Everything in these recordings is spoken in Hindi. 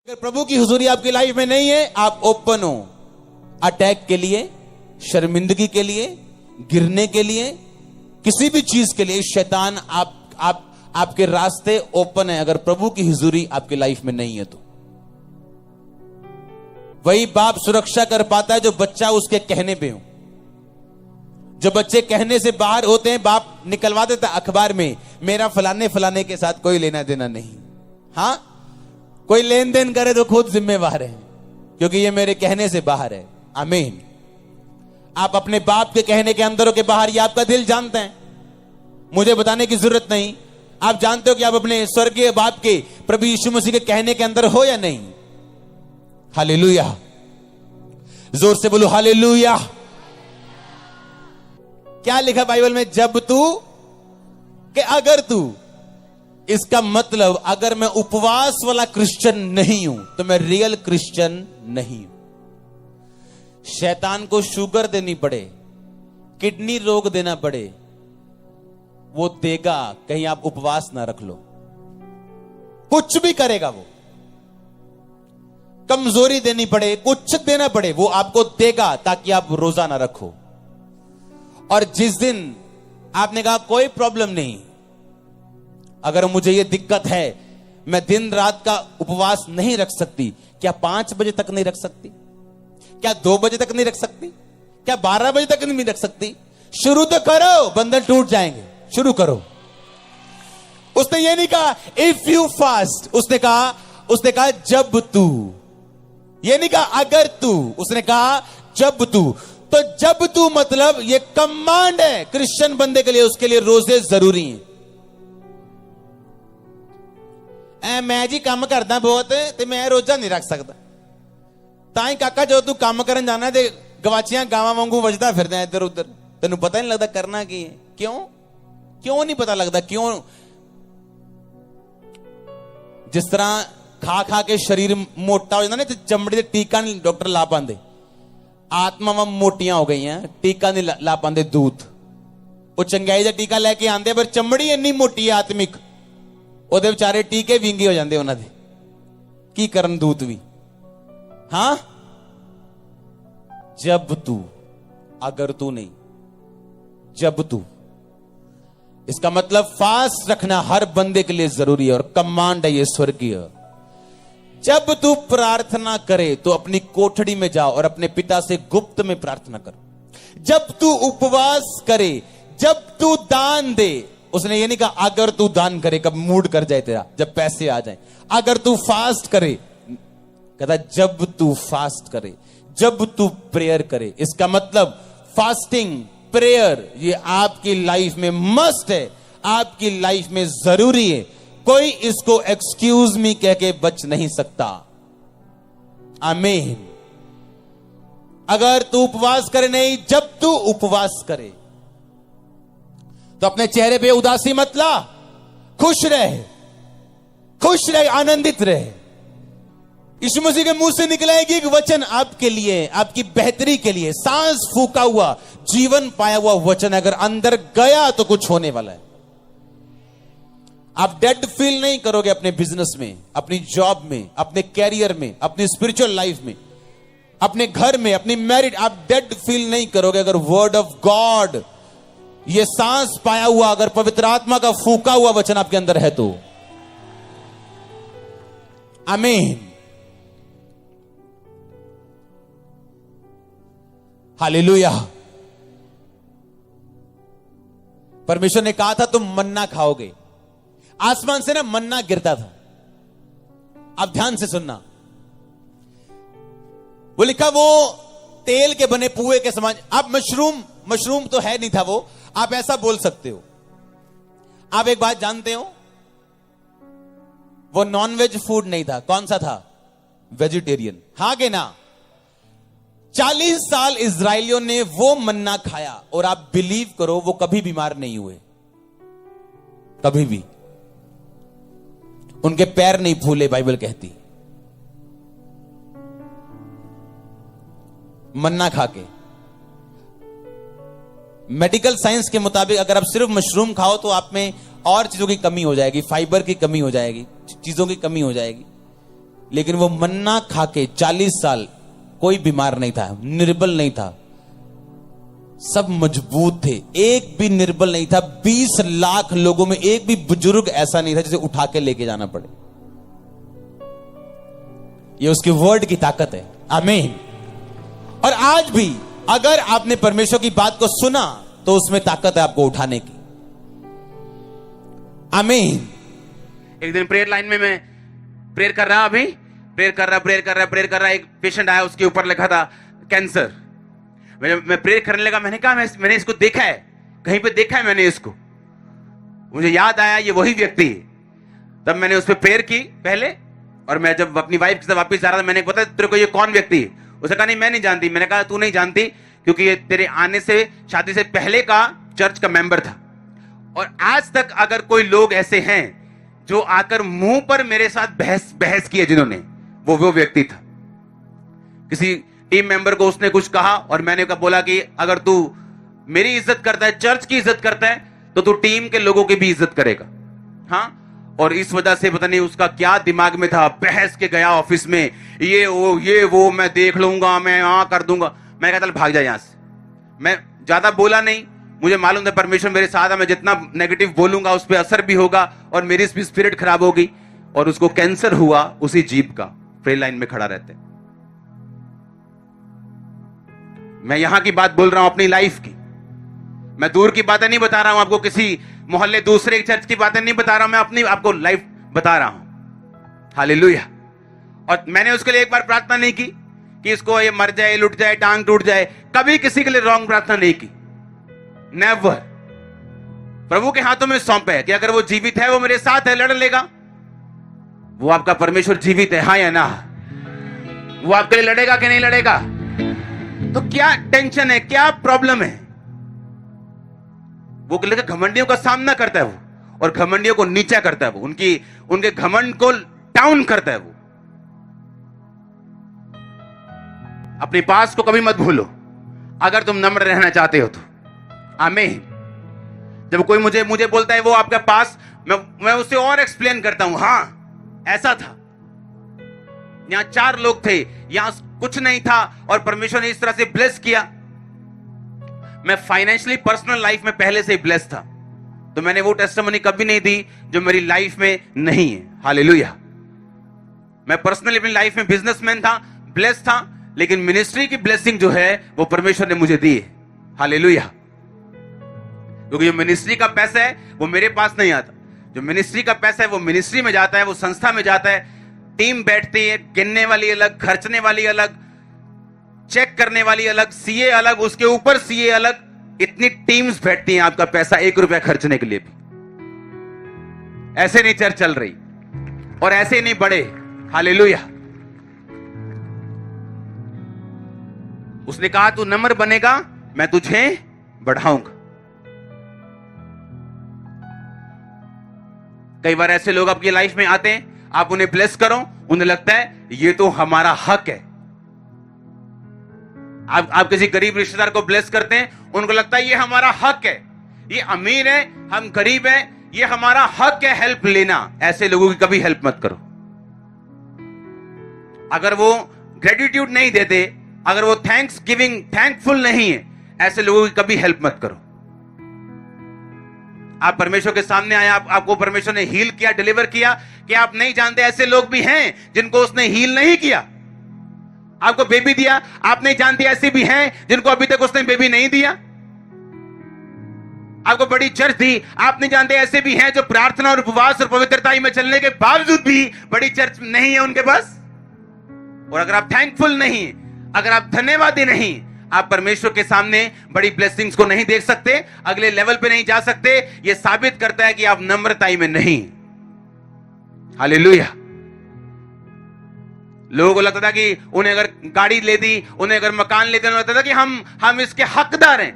अगर प्रभु की हुजूरी आपकी लाइफ में नहीं है, आप ओपन हो अटैक के लिए, शर्मिंदगी के लिए, गिरने के लिए, किसी भी चीज के लिए। शैतान आपके रास्ते ओपन है अगर प्रभु की हुजूरी आपकी लाइफ में नहीं है तो। वही बाप सुरक्षा कर पाता है जो बच्चा उसके कहने पे हो। जो बच्चे कहने से बाहर होते हैं, बाप निकलवा देता अखबार में, मेरा फलाने फलाने के साथ कोई लेना देना नहीं। हाँ, कोई लेन देन करे तो खुद जिम्मेवार है, क्योंकि ये मेरे कहने से बाहर है। आमीन। आप अपने बाप के कहने के अंदर हो के बाहर, ये आपका दिल जानते हैं, मुझे बताने की जरूरत नहीं। आप जानते हो कि आप अपने स्वर्गीय बाप के प्रभु यीशु मसीह के कहने के अंदर हो या नहीं। हालेलुया, जोर से बोलो हालेलुया। क्या लिखा बाइबल में? जब तू कि अगर तू। इसका मतलब अगर मैं उपवास वाला क्रिश्चियन नहीं हूं तो मैं रियल क्रिश्चियन नहीं हूं। शैतान को शुगर देनी पड़े, किडनी रोग देना पड़े, वो देगा, कहीं आप उपवास ना रख लो। कुछ भी करेगा वो, कमजोरी देनी पड़े, कुछ देना पड़े, वो आपको देगा ताकि आप रोजा ना रखो। और जिस दिन आपने कहा कोई प्रॉब्लम नहीं, अगर मुझे ये दिक्कत है, मैं दिन रात का उपवास नहीं रख सकती, क्या 5 बजे तक नहीं रख सकती? क्या 2 बजे तक नहीं रख सकती? क्या 12 बजे तक नहीं रख सकती? शुरू तो करो, बंधन टूट जाएंगे। शुरू करो। उसने ये नहीं कहा इफ यू फास्ट, उसने कहा जब तू। ये नहीं कहा अगर तू, उसने कहा जब तू। तो जब तू मतलब ये कमांड है क्रिश्चियन बंदे के लिए, उसके लिए रोजे जरूरी हैं। मैं जी काम करदा बहुत ते मैं रोजा नहीं रख सकता। ताई काका जो तू काम करन जाना ते गवाचियां गावां वांगू वजदा फिरदा इधर उधर, तेनू पता नहीं लगता करना की है। क्यों नहीं पता लगता? क्यों? जिस तरह खा खा के शरीर मोटा हो जाता ना, चमड़ी ते टीका नहीं डॉक्टर ला पांदे, आत्मा मोटियां हो गई हैं, टीका नहीं ला पांदे दूत। वो चंगाई का टीका लेके आंदे, पर चमड़ी इन्नी मोटी है आत्मिक, ਉਹਦੇ ਵਿਚਾਰੇ ਟੀਕੇ ਵਿੰਗੇ ਹੋ ਜਾਂਦੇ ਉਹਨਾਂ ਦੇ। ਕੀ ਕਰਨ ਦੂਤ ਵੀ। हाँ, जब तू, अगर तू नहीं, जब तू। इसका मतलब फास्ट रखना हर बंदे के लिए जरूरी है और कमांड है ये स्वर्गीय। जब तू प्रार्थना करे तो अपनी कोठड़ी में जाओ और अपने पिता से गुप्त में प्रार्थना कर। जब तू उपवास करे, जब तू दान दे, उसने ये नहीं कहा अगर तू दान करे, कब मूड कर जाए तेरा, जब पैसे आ जाए। अगर तू फास्ट करे, कहता जब तू फास्ट करे, जब तू प्रेयर करे। इसका मतलब फास्टिंग, प्रेयर, ये आपकी लाइफ में मस्ट है, आपकी लाइफ में जरूरी है। कोई इसको एक्सक्यूज मी कह के बच नहीं सकता। आमीन। अगर तू उपवास करे नहीं, जब तू उपवास करे तो अपने चेहरे पे उदासी मत ला, खुश रहे, आनंदित रहे। यीशु मसीह के मुंह से निकलेगी एक वचन आपके लिए, आपकी बेहतरी के लिए, सांस फूका हुआ, जीवन पाया हुआ वचन अगर अंदर गया तो कुछ होने वाला है। आप डेड फील नहीं करोगे अपने बिजनेस में, अपनी जॉब में, अपने कैरियर में, अपनी स्पिरिचुअल लाइफ में, अपने घर में, अपनी मैरिड। आप डेड फील नहीं करोगे अगर वर्ड ऑफ गॉड, ये सांस पाया हुआ, अगर पवित्र आत्मा का फूका हुआ वचन आपके अंदर है तो। आमीन। हालेलुया। परमेश्वर ने कहा था तुम मन्ना खाओगे। आसमान से ना मन्ना गिरता था। आप ध्यान से सुनना, वो लिखा वो तेल के बने पुए के समान। आप मशरूम तो है नहीं था वो, आप ऐसा बोल सकते हो। आप एक बात जानते हो, वो नॉनवेज फूड नहीं था। कौन सा था? वेजिटेरियन। हाँ के ना? 40 साल इजराइलियों ने वो मन्ना खाया और आप बिलीव करो वो कभी बीमार नहीं हुए, कभी भी। उनके पैर नहीं फूले, बाइबल कहती। मन्ना खा के। मेडिकल साइंस के मुताबिक अगर आप सिर्फ मशरूम खाओ तो आप में और चीजों की कमी हो जाएगी, फाइबर की कमी हो जाएगी, चीजों की कमी हो जाएगी। लेकिन वो मन्ना खा के 40 साल कोई बीमार नहीं था, निर्बल नहीं था, सब मजबूत थे, एक भी निर्बल नहीं था। 20 लाख लोगों में एक भी बुजुर्ग ऐसा नहीं था जिसे उठा के लेके जाना पड़े। ये उसके वर्ड की ताकत है। आमीन। और आज भी अगर आपने परमेश्वर की बात को सुना तो उसमें ताकत है आपको उठाने की। आमीन। एक दिन प्रेयर लाइन में मैं प्रेयर कर रहा, अभी प्रेयर कर रहा, एक पेशेंट आया, उसके ऊपर लिखा था कैंसर। मैं प्रेयर करने लगा, मैंने कहा मैंने इसको देखा है, कहीं पे देखा है मैंने इसको। मुझे याद आया ये वही व्यक्ति है। तब मैंने उस पर प्रेयर की पहले, और मैं जब अपनी वाइफ के साथ वापस जा रहा था, मैंने बताया तेरे को ये कौन व्यक्ति है? उसने कहा नहीं मैं नहीं जानती। मैंने कहा तू नहीं जानती क्योंकि ये तेरे आने से, शादी से पहले का चर्च का मेंबर था। और आज तक अगर कोई लोग ऐसे हैं जो आकर मुंह पर मेरे साथ बहस किए, जिन्होंने, वो व्यक्ति था। किसी टीम मेंबर को उसने कुछ कहा और मैंने बोला कि अगर तू मेरी इज्जत करता है, चर्च की इज्जत करता है, तो तू टीम के लोगों की भी इज्जत करेगा। हाँ, और इस वजह से पता नहीं उसका क्या दिमाग में था, बहस के गया ऑफिस में, ये वो मैं देख लूंगा, मैं कर दूंगा। मैं कहता भाग जा यहां से। मैं ज्यादा बोला नहीं, मुझे मालूम था परमेश्वर मेरे साथ है, मैं जितना नेगेटिव बोलूंगा उस पर असर भी होगा और मेरी स्पिरिट खराब होगी। और उसको कैंसर हुआ उसी जीप का, प्रेयर लाइन में खड़ा रहते। मैं यहां की बात बोल रहा हूं, अपनी लाइफ की। मैं दूर की बातें नहीं बता रहा हूं आपको, किसी मोहल्ले दूसरे चर्च की बातें नहीं बता रहा हूं, मैं अपनी आपको लाइफ बता रहा हूं। हालेलुया। और मैंने उसके लिए एक बार प्रार्थना नहीं की कि इसको ये मर जाए, लुट जाए, टांग टूट जाए। कभी किसी के लिए रॉन्ग प्रार्थना नहीं की, नेवर। प्रभु के हाथों में सौंपे है कि अगर वो जीवित है, वो मेरे साथ है, लड़ लेगा। वो आपका परमेश्वर जीवित है, हाँ या ना? वो आपके लिए लड़ेगा कि नहीं लड़ेगा? तो क्या टेंशन है, क्या प्रॉब्लम है? वो लेकर घमंडियों का सामना करता है वो, और घमंडियों को नीचा करता है वो, उनके घमंड को डाउन करता है वो। अपने पास को कभी मत भूलो अगर तुम नम्र रहना चाहते हो तो। आमीन। जब कोई मुझे बोलता है वो आपका पास, मैं उससे और एक्सप्लेन करता हूं। हाँ ऐसा था, यहां 4 लोग थे, यहां कुछ नहीं था, और परमेश्वर ने इस तरह से ब्लेस किया। मैं फाइनेंशियली पर्सनल लाइफ में पहले से ही ब्लेस था, तो मैंने वो टेस्टिमनी कभी नहीं दी जो मेरी लाइफ में नहीं है। हालेलुया। मैं पर्सनली अपनी लाइफ में बिजनेसमैन था, ब्लेस था, लेकिन मिनिस्ट्री की ब्लेसिंग जो है वो परमेश्वर ने मुझे दी है। हालेलुया। क्योंकि जो मिनिस्ट्री का पैसा है वो मेरे पास नहीं आता, जो मिनिस्ट्री का पैसा है वो मिनिस्ट्री में जाता है, वो संस्था में जाता है। टीम बैठती है, गिनने वाली अलग, खर्चने वाली अलग, चेक करने वाली अलग, सीए अलग, उसके ऊपर सीए अलग, इतनी टीम्स बैठती हैं आपका पैसा 1 रुपया खर्चने के लिए भी। ऐसे नहीं चर्च चल रही और ऐसे नहीं बढ़े। हालेलुया। उसने कहा तू नम्र बनेगा, मैं तुझे बढ़ाऊंगा। कई बार ऐसे लोग आपकी लाइफ में आते हैं, आप उन्हें ब्लेस करो, उन्हें लगता है ये तो हमारा हक है। आप किसी गरीब रिश्तेदार को ब्लेस करते हैं, उनको लगता है ये हमारा हक है, ये अमीर है, हम गरीब हैं, ये हमारा हक है हेल्प लेना। ऐसे लोगों की कभी हेल्प मत करो। अगर वो ग्रेटिट्यूड नहीं देते, अगर वो थैंकफुल नहीं है, ऐसे लोगों की कभी हेल्प मत करो। आप परमेश्वर के सामने आए, आपको परमेश्वर ने हील किया, डिलीवर किया, कि आप नहीं जानते ऐसे लोग भी हैं जिनको उसने हील नहीं किया। आपको बेबी दिया, आप नहीं जानते ऐसे भी हैं जिनको अभी तक उसने बेबी नहीं दिया। आपको बड़ी चर्च दी, आप नहीं जानते ऐसे भी हैं जो प्रार्थना और उपवास और पवित्रता में चलने के बावजूद भी बड़ी चर्च नहीं है उनके पास। और अगर आप थैंकफुल नहीं, अगर आप धन्यवादी नहीं, आप परमेश्वर के सामने बड़ी ब्लेसिंग्स को नहीं देख सकते, अगले लेवल पे नहीं जा सकते। यह साबित करता है कि आप नम्रताई में नहीं। हालेलुया। लोगों को लगता था कि उन्हें अगर गाड़ी ले दी, उन्हें अगर मकान ले दिया, लगता था कि हम इसके हकदार हैं,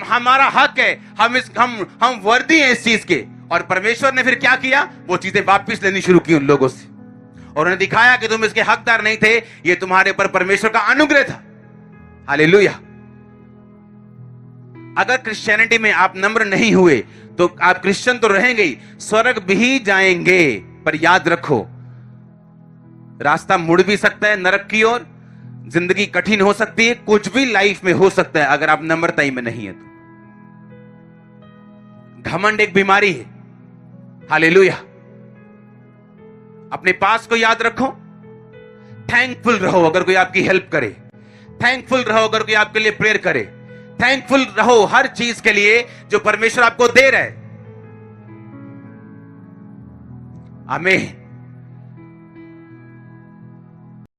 हमारा हक है, हम वर्दी हैं इस चीज के। और परमेश्वर ने फिर क्या किया, वो चीजें वापस लेनी शुरू की उन लोगों से, और उन्हें दिखाया कि तुम इसके हकदार नहीं थे, ये तुम्हारे ऊपर परमेश्वर का अनुग्रह था। हालेलुया। अगर क्रिश्चियनिटी में आप नम्र नहीं हुए तो आप क्रिश्चियन तो रहेंगे ही, स्वर्ग भी जाएंगे, पर याद रखो रास्ता मुड़ भी सकता है नरक की ओर, जिंदगी कठिन हो सकती है, कुछ भी लाइफ में हो सकता है अगर आप नम्रताई में नहीं है तो। घमंड एक बीमारी है। हालेलुया। अपने पास को याद रखो, थैंकफुल रहो अगर कोई आपकी हेल्प करे, थैंकफुल रहो अगर कोई आपके लिए प्रेयर करे, थैंकफुल रहो हर चीज के लिए जो परमेश्वर आपको दे रहा है। आमीन।